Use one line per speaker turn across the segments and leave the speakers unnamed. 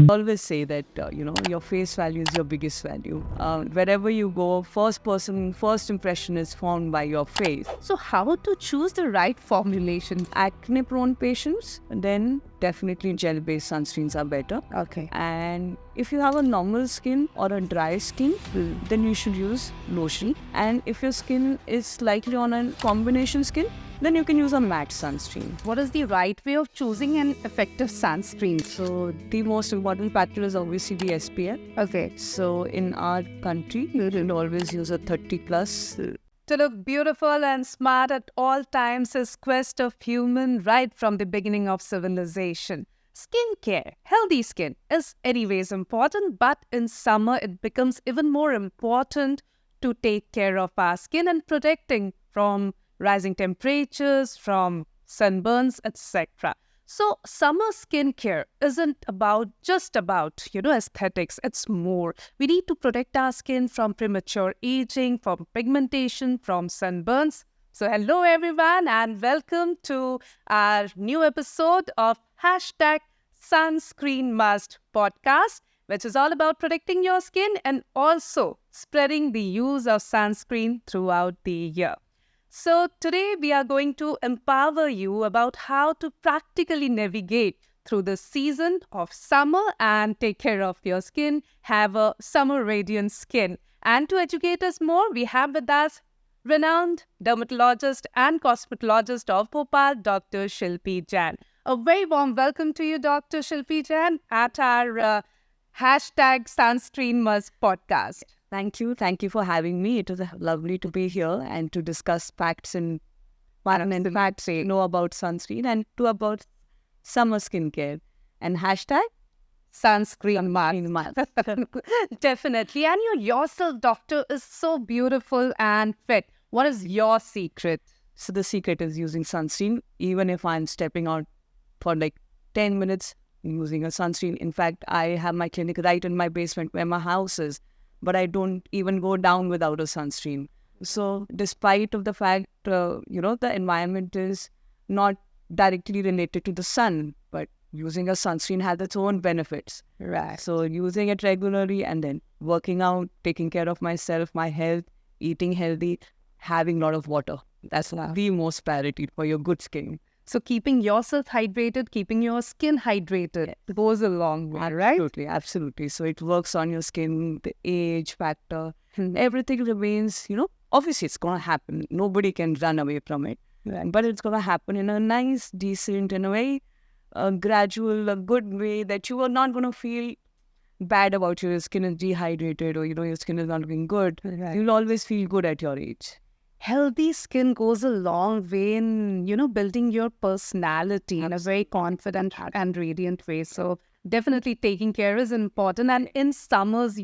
Always say that your face value is your biggest value. Wherever you go, first impression is formed by your face.
So how to choose the right formulation?
Acne prone patients, then definitely gel based sunscreens are better.
Okay.
And if you have a normal skin or a dry skin, then you should use lotion. And if your skin is slightly on a combination skin, then you can use a matte sunscreen.
What is the right way of choosing an effective sunscreen?
So the most important factor is obviously the SPF.
Okay.
So in our country, you will always use a 30 plus.
To look beautiful and smart at all times is quest of human right from the beginning of civilization. Skincare, healthy skin is anyways important, but in summer it becomes even more important to take care of our skin and protecting from rising temperatures, from sunburns, etc. So summer skincare isn't just about aesthetics. It's more. We need to protect our skin from premature aging, from pigmentation, from sunburns. So hello everyone and welcome to our new episode of Hashtag Sunscreen Must podcast, which is all about protecting your skin and also spreading the use of sunscreen throughout the year. So today we are going to empower you about how to practically navigate through the season of summer and take care of your skin, have a summer radiant skin. And to educate us more, we have with us renowned dermatologist and cosmetologist of Bhopal, Dr. Shilpi Jain. A very warm welcome to you, Dr. Shilpi Jain, at our Hashtag Sunscreen Must podcast.
Thank you. Thank you for having me. It was lovely to be here and to discuss facts and facts, know about sunscreen and about summer skincare. And hashtag
Sunscreen Month. Definitely. And yourself, doctor, is so beautiful and fit. What is your secret?
So the secret is using sunscreen. Even if I'm stepping out for like 10 minutes, using a sunscreen. In fact, I have my clinic right in my basement where my house is. But I don't even go down without a sunscreen. So despite of the fact, the environment is not directly related to the sun, but using a sunscreen has its own benefits.
Right.
So using it regularly and then working out, taking care of myself, my health, eating healthy, having a lot of water. That's the most priority for your good skin.
So keeping yourself hydrated, keeping your skin hydrated goes a long way, right?
Absolutely, absolutely. So it works on your skin, the age factor, everything remains, obviously it's going to happen. Nobody can run away from it.
Right.
But it's going to happen in a nice, decent, in a way, gradual, a good way that you are not going to feel bad about your skin is dehydrated or, your skin is not looking good.
Right.
You'll always feel good at your age.
Healthy skin goes a long way in, building your personality in a very confident and radiant way. So definitely taking care is important. And in summers,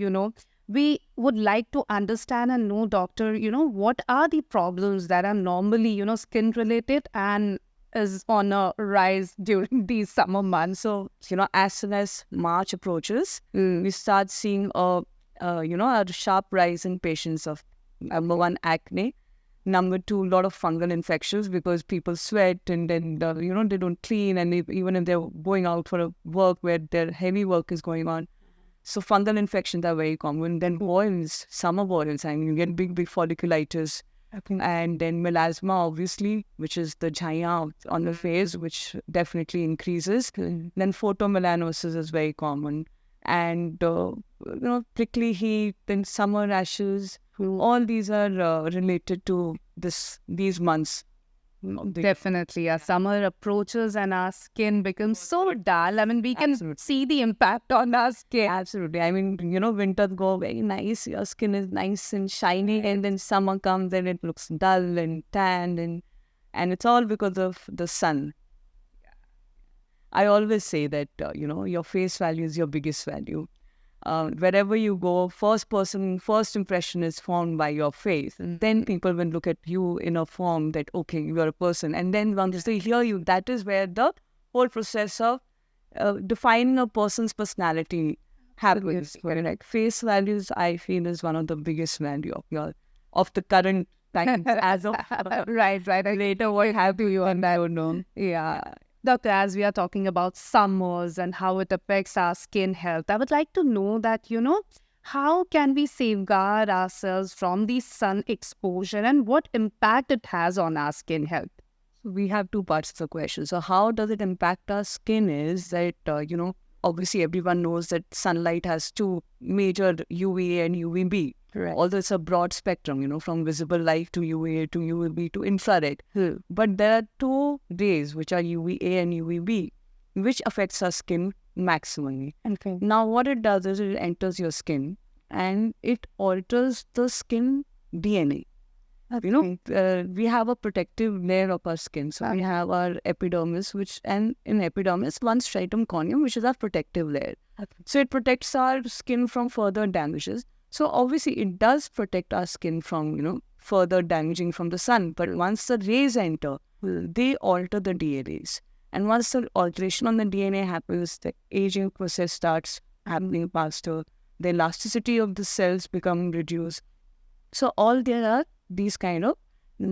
we would like to understand and know, doctor, what are the problems that are normally, skin related and is on a rise during these summer months.
So, as soon as March approaches, we start seeing a sharp rise in patients of number one, acne. Number two, a lot of fungal infections because people sweat and then, they don't clean. And even if they're going out for a work where their heavy work is going on. So fungal infections are very common. Then boils, summer boils, and you get big folliculitis.
Okay.
And then melasma, obviously, which is the jhaya on the face, which definitely increases. Then photomelanosis is very common. And, prickly heat, then summer rashes. All these are related to these months.
Definitely. As summer approaches and our skin becomes so dull, I mean, we can see the impact on our skin.
Absolutely. I mean, winters go very nice. Your skin is nice and shiny. And then summer comes and it looks dull and tanned. And it's all because of the sun. I always say that, your face value is your biggest value. Wherever you go, first impression is formed by your face. And then people will look at you in a form that, okay, you are a person. And then once they hear you, that is where the whole process of defining a person's personality happens. Like face values, I feel, is one of the biggest value of the current time as of
Right.
later what have you on that, I don't know.
Yeah. Doctor, as we are talking about summers and how it affects our skin health, I would like to know that, how can we safeguard ourselves from the sun exposure and what impact it has on our skin health?
We have two parts of the question. So how does it impact our skin is that, obviously everyone knows that sunlight has two major UVA and UVB.
Right.
Although it's a broad spectrum, from visible light to UVA to UVB to infrared. But there are two rays, which are UVA and UVB, which affects our skin maximally.
Okay.
Now, what it does is it enters your skin and it alters the skin DNA. We have a protective layer of our skin. So we have our epidermis, and in epidermis, one stratum corneum, which is our protective layer. So it protects our skin from further damages. So obviously it does protect our skin from, further damaging from the sun. But once the rays enter, they alter the DNAs. And once the alteration on the DNA happens, the aging process starts happening faster. The elasticity of the cells become reduced. So all there are these kind of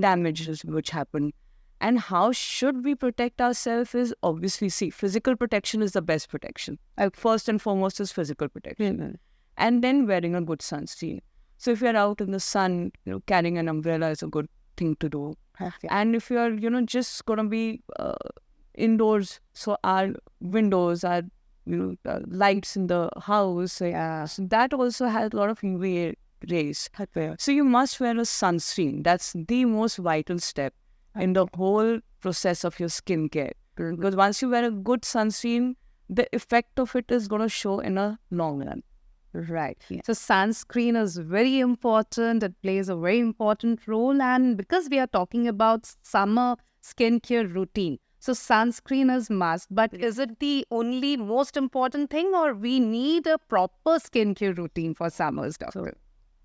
damages which happen. And how should we protect ourselves is obviously, physical protection is the best protection. First and foremost is physical protection. And then wearing a good sunscreen. So if you're out in the sun, carrying an umbrella is a good thing to do. And if you're, just going to be indoors, so our windows, our, lights in the house, so that also has a lot of UVA rays. So you must wear a sunscreen. That's the most vital step in the whole process of your skincare. Because once you wear a good sunscreen, the effect of it is going to show in a long run.
Right. So sunscreen is very important. It plays a very important role. And because we are talking about summer skincare routine, so sunscreen is must. But is it the only most important thing, or we need a proper skincare routine for summers, doctor?
So,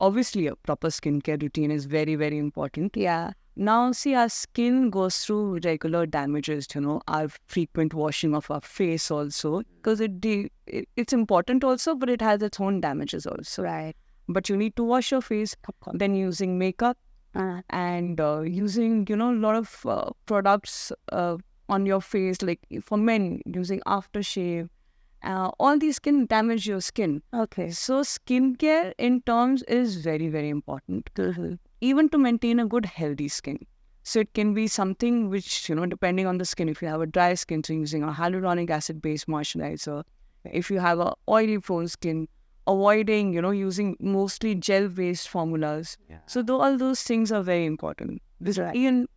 obviously, a proper skincare routine is very, very important.
Yeah.
Now, our skin goes through regular damages, our frequent washing of our face also, because it's important also, but it has its own damages also.
Right.
But you need to wash your face, then using makeup and using, a lot of products on your face, like for men, using aftershave. All these can damage your skin.
Okay.
So skincare in terms is very, very important. Even to maintain a good healthy skin. So it can be something which, depending on the skin, if you have a dry skin, so using a hyaluronic acid based moisturizer. If you have a oily prone skin, avoiding, using mostly gel based formulas. So all those things are very important. Even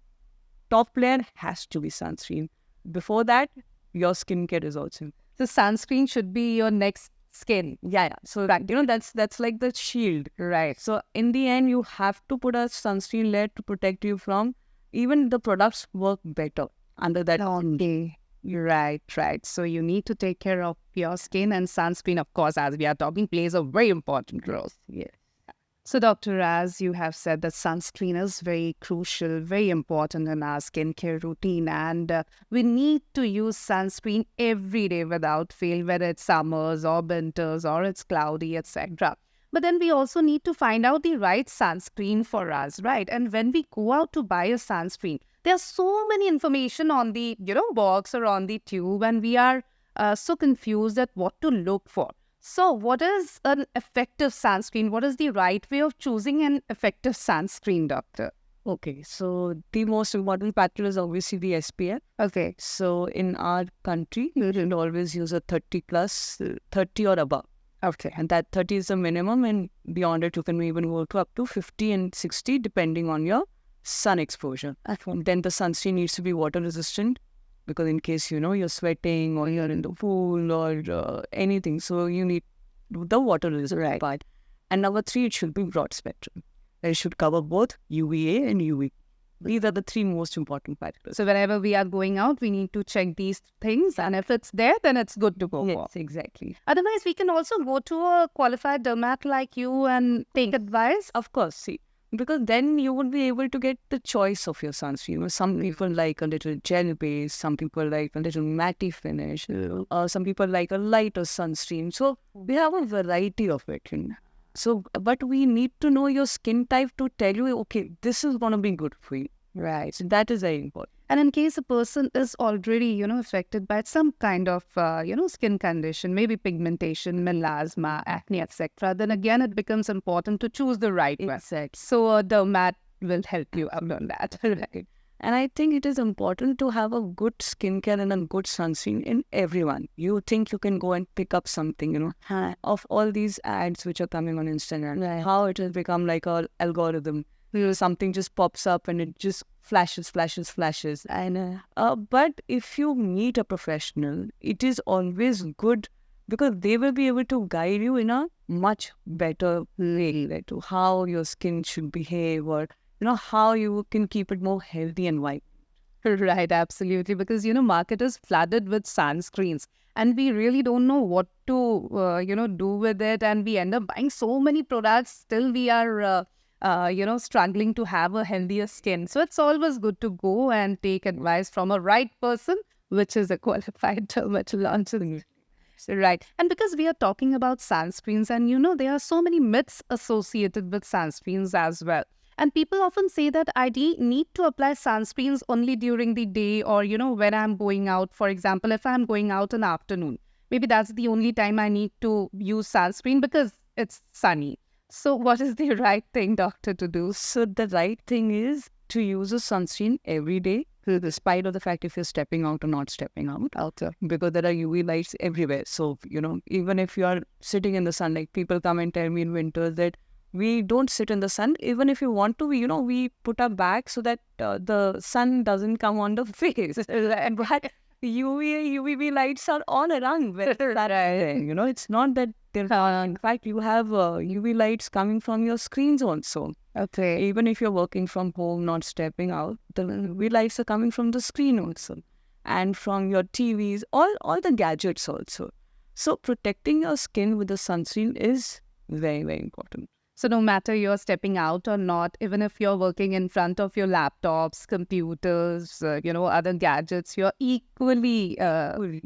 top layer has to be sunscreen. Before that, your skincare is also.
So sunscreen should be your next skin.
Yeah. So that's like the shield.
Right.
So in the end, you have to put a sunscreen layer to protect you from, even the products work better under that.
Okay. Right. So you need to take care of your skin, and sunscreen, of course, as we are talking, plays a very important role.
Yeah.
So, doctor, as you have said, that sunscreen is very crucial, very important in our skincare routine, and we need to use sunscreen every day without fail, whether it's summers or winters or it's cloudy, etc. But then we also need to find out the right sunscreen for us, right? And when we go out to buy a sunscreen, there's so many information on the box or on the tube, and we are so confused at what to look for. So what is an effective sunscreen? What is the right way of choosing an effective sunscreen, doctor?
Okay, so the most important factor is obviously the SPF.
Okay.
So in our country, you should always use a 30 plus, 30 or above.
Okay.
And that 30 is the minimum, and beyond it, you can even go to up to 50 and 60, depending on your sun exposure. Then the sunscreen needs to be water resistant, because in case, you're sweating or you're in the pool or anything, so you need the water resistant part. And number 3, it should be broad spectrum. It should cover both UVA and UV. These are the 3 most important factors.
So whenever we are going out, we need to check these things, and if it's there, then it's good to go.
Yes, exactly.
Otherwise, we can also go to a qualified dermat like you and take advice.
Of course, because then you would be able to get the choice of your sunscreen. Some people like a little gel base, some people like a little matte finish, some people like a lighter sunscreen. So we have a variety of it. So, but we need to know your skin type to tell you, okay, this is going to be good for you.
Right.
So that is very important.
And in case a person is already, affected by some kind of, skin condition, maybe pigmentation, melasma, acne, etc., then again, it becomes important to choose the right one.
Exactly.
So a dermat will help you out on that. Right.
And I think it is important to have a good skincare and a good sunscreen in everyone. You think you can go and pick up something, of all these ads which are coming on Instagram, how it has become like a algorithm. Something just pops up and it just flashes. And but if you meet a professional, it is always good because they will be able to guide you in a much better way, like to how your skin should behave, or how you can keep it more healthy and white.
Right, absolutely. Because, market is flooded with sunscreens and we really don't know what to, do with it. And we end up buying so many products. Still, we are, struggling to have a healthier skin. So it's always good to go and take advice from a right person, which is a qualified dermatologist. Right. And because we are talking about sunscreens and, there are so many myths associated with sunscreens as well. And people often say that I need to apply sunscreens only during the day or, when I'm going out. For example, if I'm going out in the afternoon, maybe that's the only time I need to use sunscreen because it's sunny. So what is the right thing, doctor, to do?
So the right thing is to use a sunscreen every day, despite of the fact if you're stepping out or not stepping out, because there are UV lights everywhere. So, even if you are sitting in the sun, like people come and tell me in winters that we don't sit in the sun. Even if you want to, we put our back so that the sun doesn't come on the face. But UVB lights are all around. It's not that in fact, you have UV lights coming from your screens also.
Okay.
Even if you're working from home, not stepping out, the UV lights are coming from the screen also. And from your TVs, all the gadgets also. So protecting your skin with the sunscreen is very, very important.
So no matter you're stepping out or not, even if you're working in front of your laptops, computers, other gadgets, you're equally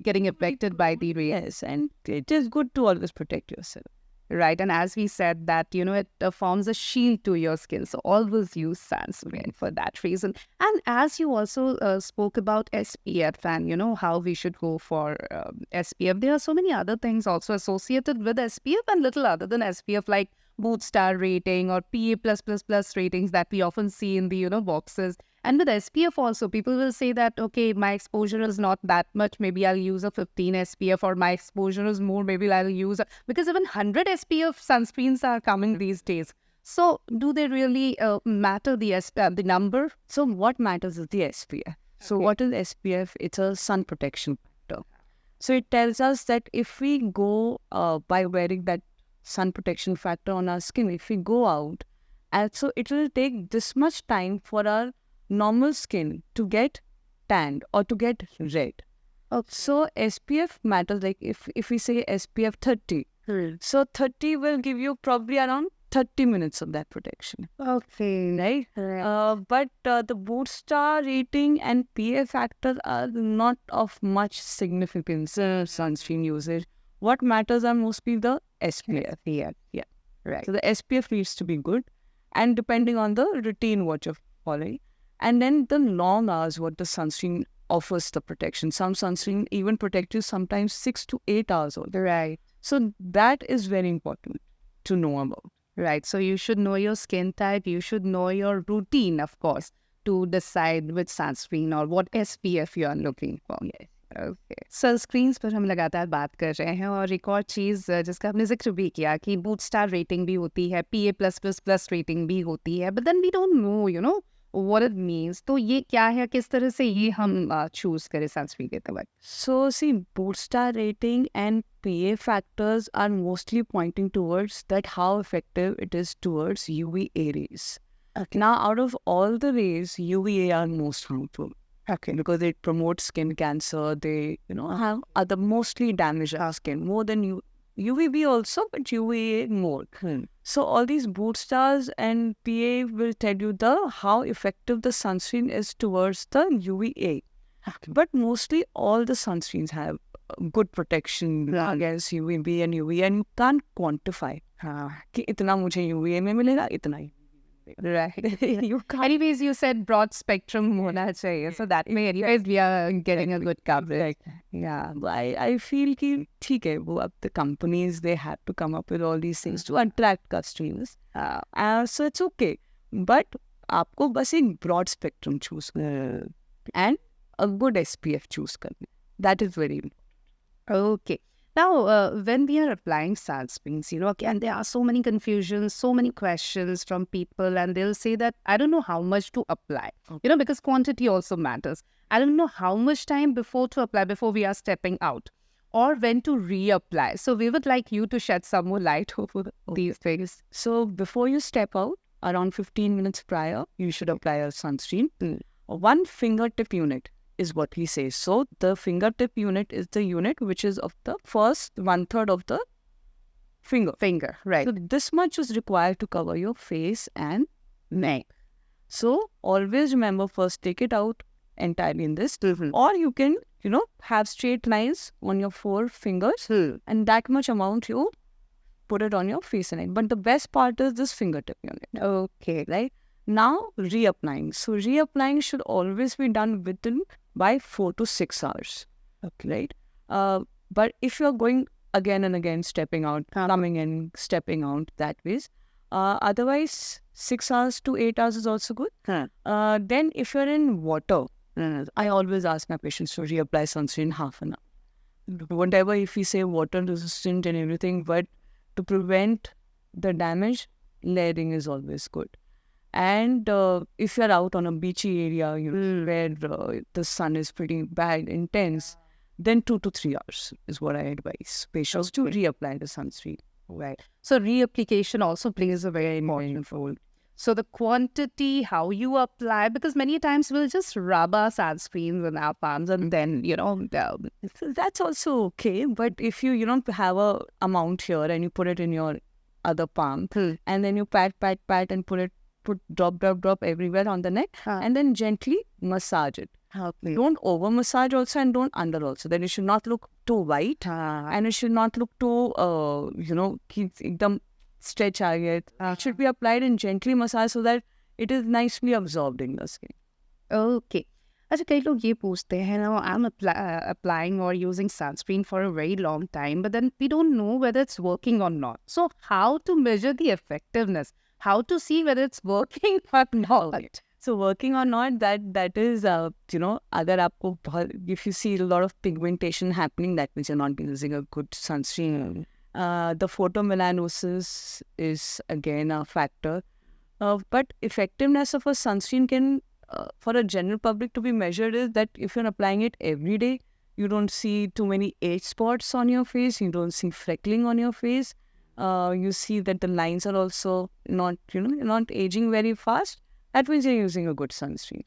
getting affected by the rays.
Yes, and it is good to always protect yourself.
Right. And as we said that, it forms a shield to your skin. So always use sunscreen for that reason. And as you also spoke about SPF and, how we should go for SPF, there are so many other things also associated with SPF and little other than SPF, like Boot Star rating or PA+++ ratings that we often see in the, boxes. And with SPF also, people will say that, okay, my exposure is not that much. Maybe I'll use a 15 SPF, or my exposure is more. Maybe I'll use because even 100 SPF sunscreens are coming these days. So do they really matter, the number?
So what matters is the SPF. So what is SPF? It's a sun protection factor. So it tells us that if we go by wearing that sun protection factor on our skin, if we go out, and so it will take this much time for our normal skin to get tanned or to get red.
Okay.
So SPF matters. Like if we say SPF 30, so 30 will give you probably around 30 minutes of that protection.
Okay.
Right? But the Boot Star rating and PA factor are not of much significance in sunscreen usage. What matters are mostly the SPF. Yeah.
Right.
So the SPF needs to be good, and depending on the routine what you're following, and then the long hours what the sunscreen offers the protection. Some sunscreen even protect you sometimes 6 to 8 hours old.
Right.
So that is very important to know about.
Right. So you should know your skin type. You should know your routine, of course, to decide which sunscreen or what SPF you are looking for.
Yes.
Okay sunscreens पर हम लगातार बात कर रहे हैं और एक और चीज़ जिसका आपने जिक्र भी किया कि बूट स्टार रेटिंग भी होती है PA+++ रेटिंग भी होती है but then we don't know what it means तो ये क्या है किस तरह से ये हम चूज करें सनस्क्रीन के तवक
So see, Boot Star rating and PA factors are mostly pointing towards that how effective it is towards UVA rays.
Okay.
Now, out of all the rays, UVA are most harmful.
Okay.
Because it promotes skin cancer. They, have other mostly damage our skin more than UVB also, but UVA more. So all these Boot Stars and PA will tell you how effective the sunscreen is towards the UVA.
Okay.
But mostly all the sunscreens have good protection against UVB and UVA, and you can't quantify कि इतना मुझे UVA में मिलेगा इतना ही
Right.
You can't.
Anyways, you said broad spectrum hona chahiye. So that way, anyways, we are getting a good coverage.
Yeah, but I feel कि ठीक है वो अब the companies they have to come up with all these things to attract customers. So it's okay. But आपको बस एक broad spectrum choose and a good SPF choose करना. That is very important.
Okay. Now, when we are applying sunscreens, again, there are so many confusions, so many questions from people, and they'll say that I don't know how much to apply, because quantity also matters. I don't know how much time before to apply before we are stepping out, or when to reapply. So we would like you to shed some more light over these things.
So before you step out, around 15 minutes prior, you should apply a sunscreen. One fingertip unit is what we say. So the fingertip unit is the unit which is of the first 1/3 of the finger.
Right.
So this much is required to cover your face and neck. So always remember, first take it out entirely in this, or you can, have straight lines on your 4 fingers, and that much amount you put it on your face and neck. But the best part is this fingertip unit.
Okay.
Right? Now, reapplying. So, reapplying should always be done within by 4 to 6 hours. Okay. Right? But if you're going again and again, stepping out, coming in, stepping out, that ways. Otherwise, 6 hours to 8 hours is also good. Then, if you're in water, I always ask my patients to reapply sunscreen half an hour. Whatever, if we say water resistant and everything, but to prevent the damage, layering is always good. And if you're out on a beachy area, where the sun is pretty bad, intense, then 2 to 3 hours is what I advise patients to reapply the sunscreen.
Right. So reapplication also plays a very important role. So the quantity, how you apply, because many times we'll just rub our sunscreens in our palms and then,
So that's also okay. But if you, have a amount here and you put it in your other palm, and then you pat and put drop everywhere on the neck, and then gently massage it. Don't over massage also, and don't under also. Then it should not look too white, and it should not look too, ekdam stretch aa gaya. It should be applied and gently massage so that it is nicely absorbed in the skin.
Okay. अच्छा कई लोग ये पूछते हैं ना I'm applying or using sunscreen for a very long time, but then we don't know whether it's working or not. So how to measure the effectiveness? How to see whether it's working or not?
Okay. So working or not, that is, अगर आपको if you see a lot of pigmentation happening, that means you're not using a good sunscreen. The photomelanosis is again a factor. But effectiveness of a sunscreen can, for a general public to be measured, is that if you're applying it every day, you don't see too many age spots on your face, you don't see freckling on your face, you see that the lines are also not aging very fast. That means you're using a good sunscreen.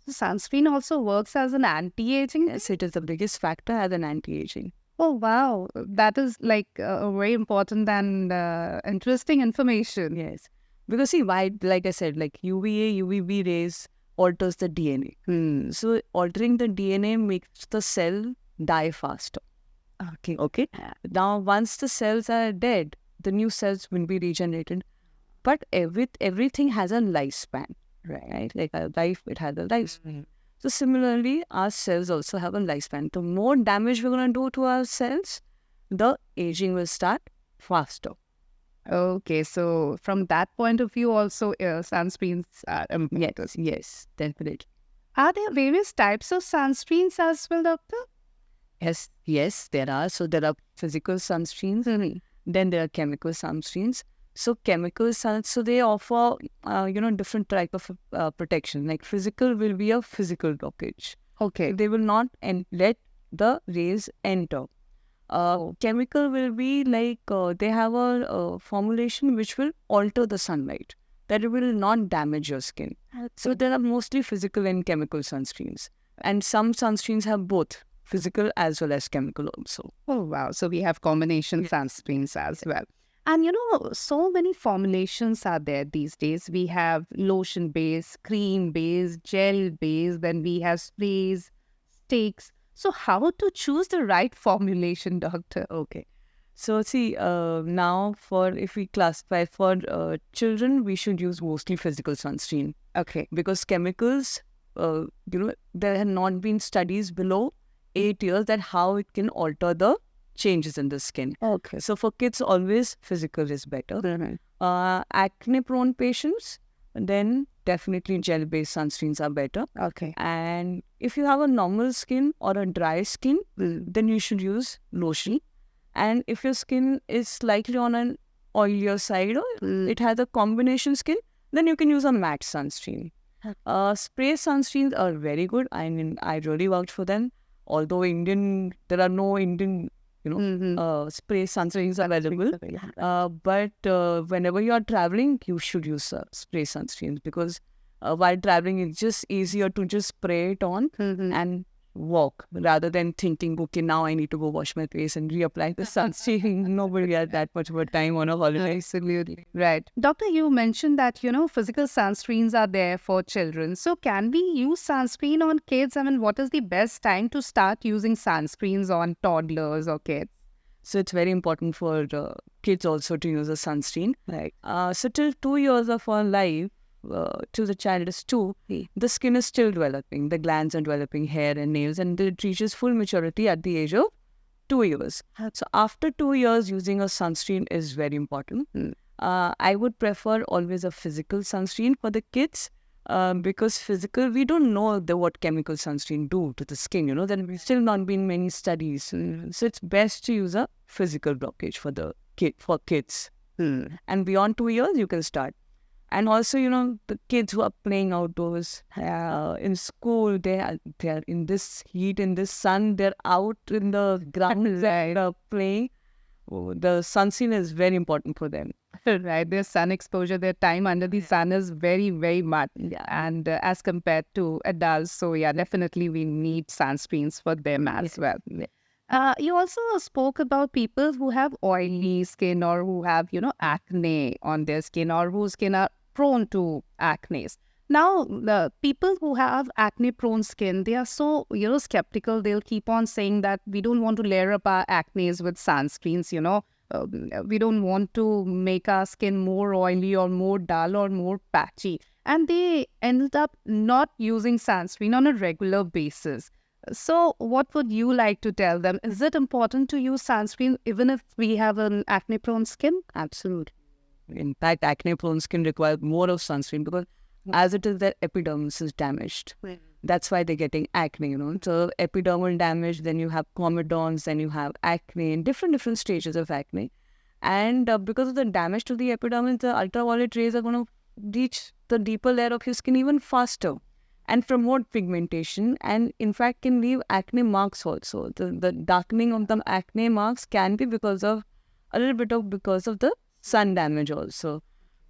So sunscreen also works as an anti-aging?
Yes, it is the biggest factor as an anti-aging.
Oh, wow. That is like a very important and interesting information.
Yes. Because see, why, like I said, like UVA, UVB rays alters the DNA. So altering the DNA makes the cell die faster. Okay. Now, once the cells are dead, the new cells will be regenerated. But everything has a lifespan, right? Like a life, it has a lifespan. So similarly, our cells also have a lifespan. The more damage we're going to do to our cells, the aging will start faster.
Okay, so from that point of view also, sunscreens are important.
Yes, definitely.
Are there various types of sunscreens as well, doctor?
Yes, there are. So there are physical sunscreens, then there are chemical sunscreens. So chemical suns, so they offer, different type of protection. Like physical will be a physical blockage.
Okay.
They will not let the rays enter. Chemical will be like, they have a formulation which will alter the sunlight, that it will not damage your skin. So there are mostly physical and chemical sunscreens. And some sunscreens have both physical as well as chemical also.
Oh, wow. So we have combination sunscreens as well. And so many formulations are there these days. We have lotion-based, cream-based, gel-based, then we have sprays, sticks. So how to choose the right formulation, doctor?
Okay. So see, now if we classify for children, we should use mostly physical sunscreen
Okay.
because chemicals, there have not been studies below 8 years that how it can alter the changes in the skin.
Okay.
So for kids, always physical is better. Acne-prone patients, then definitely gel-based sunscreens are better.
Okay.
And if you have a normal skin or a dry skin, then you should use lotion. And if your skin is slightly on an oilier side or it has a combination skin, then you can use a matte sunscreen. Spray sunscreens are very good. I mean, I really vouch for them. Although there are no Indian, spray sunscreens available. But whenever you are traveling, you should use spray sunscreens because while traveling, it's just easier to just spray it on and walk rather than thinking, okay, now I need to go wash my face and reapply the sunscreen. Nobody has that much of a time on a holiday.
Absolutely. Right. Doctor, you mentioned that, physical sunscreens are there for children. So can we use sunscreen on kids? I mean, what is the best time to start using sunscreens on toddlers or kids?
So it's very important for kids also to use a sunscreen.
Right.
So till 2 years of our life, till the child is 2, the skin is still developing. The glands are developing, hair and nails, and it reaches full maturity at the age of 2 years. So after 2 years, using a sunscreen is very important. I would prefer always a physical sunscreen for the kids because physical, we don't know what chemical sunscreen do to the skin. There have still not been many studies. So it's best to use a physical blockage for kids. And beyond 2 years, you can start. And also, the kids who are playing outdoors in school, they are in this heat, in this sun, they're out in the ground playing. The sunscreen is very important for them.
Right. Their sun exposure, their time under the sun is very, very much. And as compared to adults. So, definitely we need sunscreens for them as well. You also spoke about people who have oily skin or who have, acne on their skin or whose skin are prone to acne. Now, the people who have acne-prone skin, they are so, skeptical. They'll keep on saying that we don't want to layer up our acne with sunscreens, we don't want to make our skin more oily or more dull or more patchy. And they end up not using sunscreen on a regular basis. So what would you like to tell them? Is it important to use sunscreen even if we have an acne-prone skin?
Absolutely. In fact, acne-prone skin requires more of sunscreen because as it is, their epidermis is damaged. That's why they're getting acne, So epidermal damage, then you have comedones, then you have acne, and different stages of acne. And because of the damage to the epidermis, the ultraviolet rays are going to reach the deeper layer of your skin even faster and promote pigmentation, and in fact can leave acne marks also. The darkening of the acne marks can be because of the sun damage also.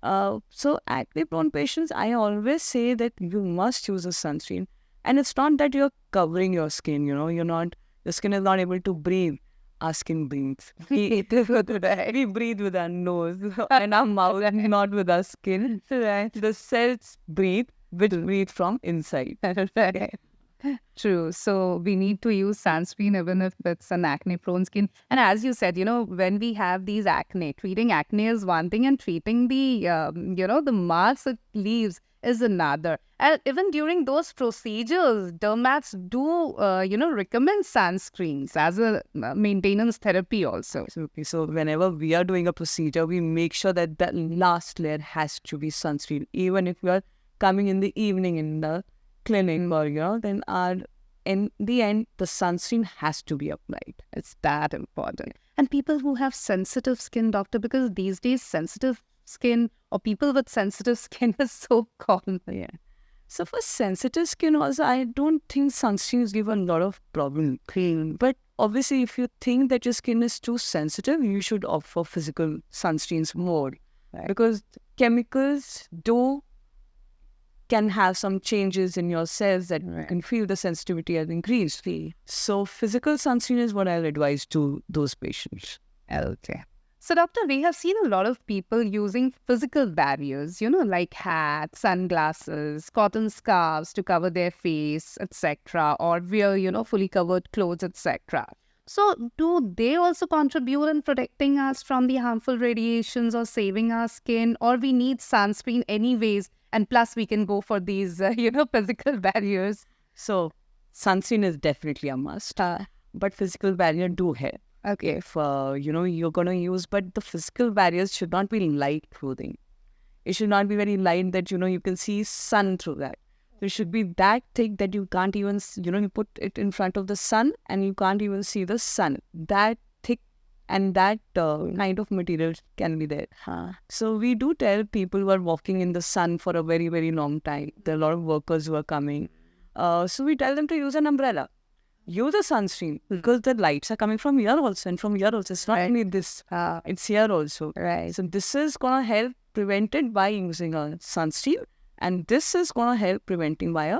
So acne-prone patients, I always say that you must use a sunscreen. And it's not that you're covering your skin, your skin is not able to breathe. Our skin breathes. We breathe with our nose and our mouth, not with our skin. The cells breathe, which breathe from inside.
True. So we need to use sunscreen even if it's an acne-prone skin. And as you said, when we have these acne, treating acne is one thing and treating the, the marks it leaves is another. And even during those procedures, dermats do, recommend sunscreens as a maintenance therapy also.
Okay. So whenever we are doing a procedure, we make sure that that last layer has to be sunscreen. Even if we are coming in the evening in the clinic or, then in the end, the sunscreen has to be applied.
It's that important. And people who have sensitive skin, doctor, because these days sensitive skin or people with sensitive skin is so common.
Yeah. So for sensitive skin also, I don't think sunscreens give a lot of problem. But obviously, if you think that your skin is too sensitive, you should opt for physical sunscreens more.
Right.
Because chemicals can have some changes in your cells that you can feel the sensitivity has increased. So physical sunscreen is what I'll advise to those patients.
Okay. So, doctor, we have seen a lot of people using physical barriers, like hats, sunglasses, cotton scarves to cover their face, etc., or wear, fully covered clothes, etc. So, do they also contribute in protecting us from the harmful radiations or saving our skin, or we need sunscreen anyways? And plus, we can go for these, physical barriers.
So sunscreen is definitely a must, but physical barrier do help.
Okay.
If you're gonna use, but the physical barriers should not be light clothing. It should not be very light that you can see sun through that. It should be that thick that you can't even you put it in front of the sun and you can't even see the sun. That thick and that kind of material can be there. So we do tell people who are walking in the sun for a very, very long time. There are a lot of workers who are coming. So we tell them to use an umbrella. Use a sunscreen because the lights are coming from here also and from here also. It's not only this, it's here also.
Right.
So this is going to help prevent it by using a sunscreen, and this is going to help preventing by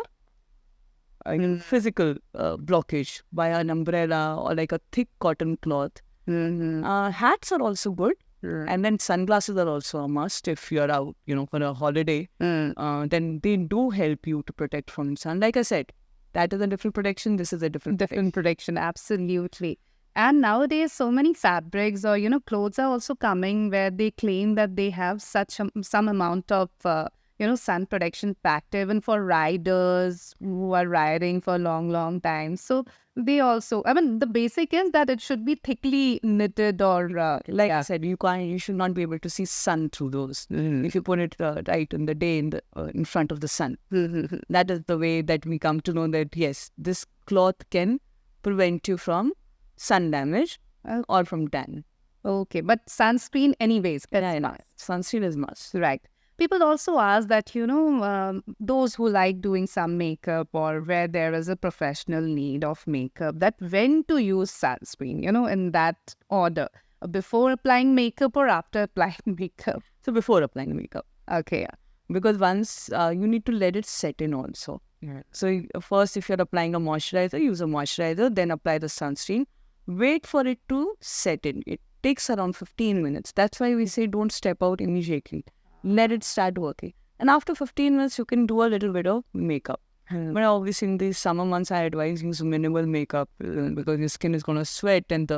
a physical blockage by an umbrella or like a thick cotton cloth. Hats are also good. And then sunglasses are also a must if you're out, for a holiday. Then they do help you to protect from sun. Like I said, that is a different protection. This is a different
protection. Absolutely. And nowadays, so many fabrics or, clothes are also coming where they claim that they have some amount of, sun protection packed even for riders who are riding for a long, long time. So they also, the basic is that it should be thickly knitted or
like I said, you should not be able to see sun through those. If you put it right in the day in front of the sun. That is the way that we come to know that yes, this cloth can prevent you from sun damage or from tan.
Okay, but sunscreen anyways.
Sunscreen is must.
Right. People also ask that, those who like doing some makeup or where there is a professional need of makeup, that when to use sunscreen, in that order, before applying makeup or after applying makeup.
So before applying makeup.
Okay.
Because once you need to let it set in also. So first, if you're applying a moisturizer, use a moisturizer, then apply the sunscreen. Wait for it to set in. It takes around 15 minutes. That's why we say don't step out immediately. Let it start working. And after 15 minutes, you can do a little bit of makeup. But obviously in these summer months, I advise use minimal makeup because your skin is going to sweat and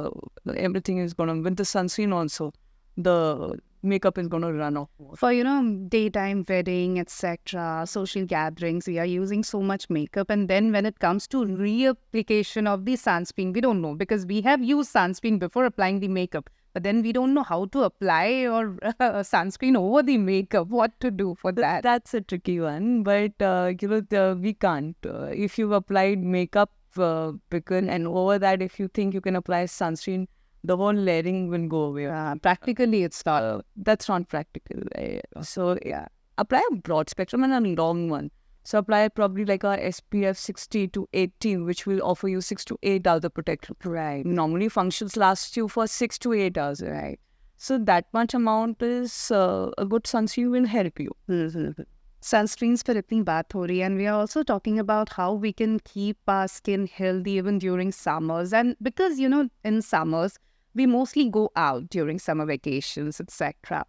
everything is going to, with the sunscreen also, the makeup is going to run off.
For, daytime wedding, etc., social gatherings, we are using so much makeup. And then when it comes to reapplication of the sunscreen, we don't know because we have used sunscreen before applying the makeup. But then we don't know how to apply or sunscreen over the makeup, what to do for that.
That's a tricky one. But, we can't. If you've applied makeup and over that, if you think you can apply sunscreen, the whole layering will go away.
Practically, it's not.
That's not practical. So, apply a broad spectrum and a long one. So, apply probably like a SPF 60 to 80, which will offer you 6 to 8 hours of protection.
Right.
Normally, functions last you for 6 to 8 hours. Right. So, that much amount is a good sunscreen will help you.
Sunscreens पर इतनी बात हो रही है, and we are also talking about how we can keep our skin healthy even during summers. And because, in summers, we mostly go out during summer vacations, etc.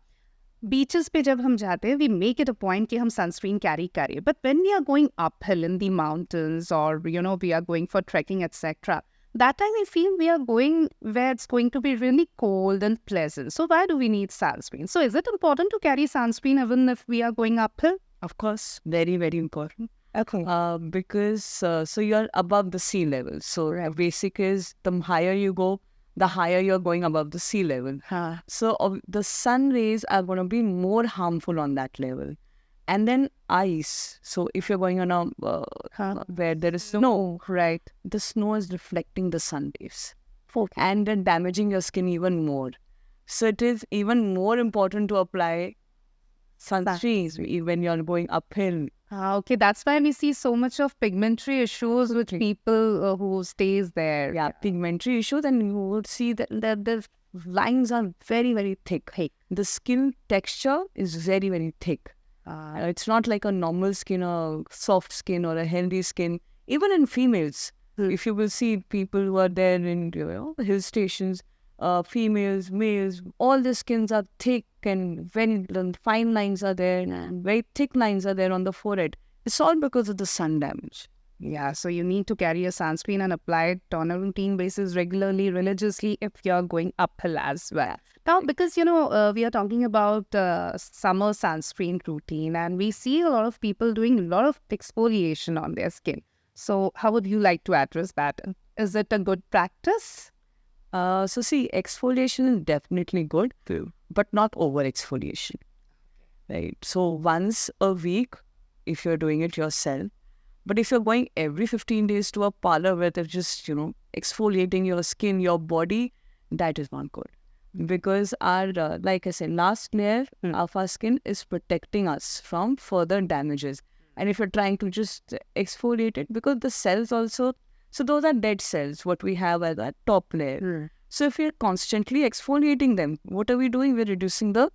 Beaches पे जब हम जाते हैं, we make it a point कि हम sunscreen carry करें. But when we are going uphill in the mountains or, we are going for trekking, etc., that time we feel we are going where it's going to be really cold and pleasant. So why do we need sunscreen? So is it important to carry sunscreen even if we are going uphill?
Of course, very, very important.
Okay.
Because so you're above the sea level. So basic is the higher you go, the higher you're going above the sea level. So the sun rays are going to be more harmful on that level. And then ice. So if you're going on a where there is snow,
right,
the snow is reflecting the sun rays. And then damaging your skin even more. So it is even more important to apply sunscreen when you're going uphill.
Okay, that's why we see so much of pigmentary issues with people who stays there.
Yeah, pigmentary issues, and you would see that the lines are very, very thick. The skin texture is very, very thick. It's not like a normal skin, a soft skin or a healthy skin. Even in females, if you will see people who are there in hill stations, females, males, all the skins are thick and very fine lines are there and very thick lines are there on the forehead. It's all because of the sun damage.
Yeah, so you need to carry a sunscreen and apply it on a routine basis regularly, religiously, if you're going uphill as well. Now, because, we are talking about summer sunscreen routine, and we see a lot of people doing a lot of exfoliation on their skin. So how would you like to address that? Is it a good practice?
So see, exfoliation is definitely good, but not over exfoliation, right? So once a week, if you're doing it yourself, but if you're going every 15 days to a parlor where they're just, exfoliating your skin, your body, that is not good. Because our, like I said, last layer of our skin is protecting us from further damages. And if you're trying to just exfoliate it, because the cells also, so those are dead cells, what we have as a top layer. So if we're constantly exfoliating them, what are we doing? We're reducing the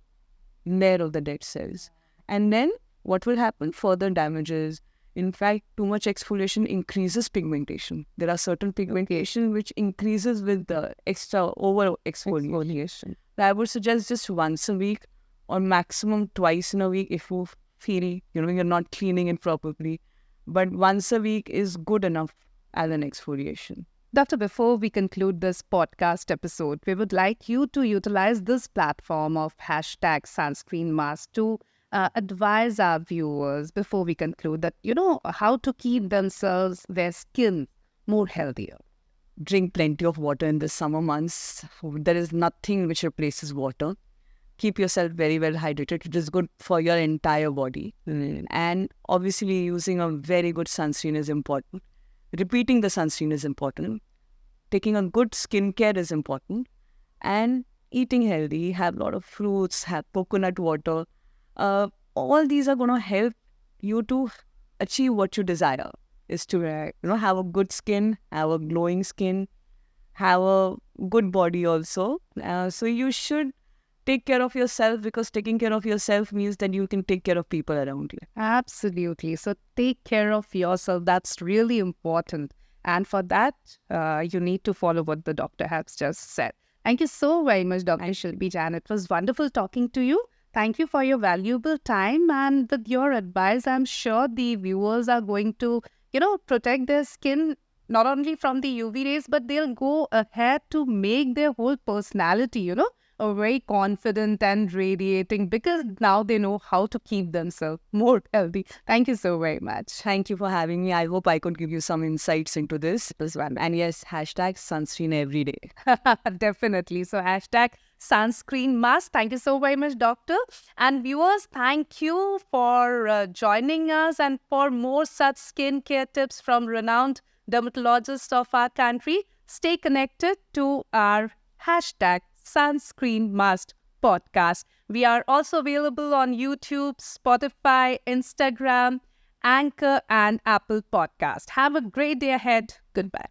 layer of the dead cells. And then what will happen? Further damages. In fact, too much exfoliation increases pigmentation. There are certain pigmentation which increases with the extra over exfoliation. I would suggest just once a week or maximum twice in a week if you feel, you're not cleaning it properly. But once a week is good enough as an exfoliation.
Doctor, before we conclude this podcast episode, we would like you to utilize this platform of #sunscreenmask to advise our viewers before we conclude that, how to keep themselves, their skin more healthier.
Drink plenty of water in the summer months. There is nothing which replaces water. Keep yourself very well hydrated. It is good for your entire body. And obviously using a very good sunscreen is important. Repeating the sunscreen is important. Taking a good skincare is important. And eating healthy, have a lot of fruits, have coconut water. All these are going to help you to achieve what you desire. Is to have a good skin, have a glowing skin, have a good body also. So you should take care of yourself, because taking care of yourself means that you can take care of people around you.
Absolutely. So take care of yourself. That's really important. And for that, you need to follow what the doctor has just said. Thank you so very much, Dr. Shilpi Jain. It was wonderful talking to you. Thank you for your valuable time. And with your advice, I'm sure the viewers are going to, protect their skin not only from the UV rays, but they'll go ahead to make their whole personality, a very confident and radiating, because now they know how to keep themselves more healthy. Thank you so very much.
Thank you for having me. I hope I could give you some insights into this. And yes, #sunscreen every day.
Definitely. So #sunscreenmask. Thank you so very much, doctor. And viewers, thank you for joining us. And for more such skincare tips from renowned dermatologists of our country, stay connected to our #sunscreenmask podcast. We are also available on YouTube, Spotify, Instagram, Anchor, and Apple Podcast. Have a great day ahead. Goodbye.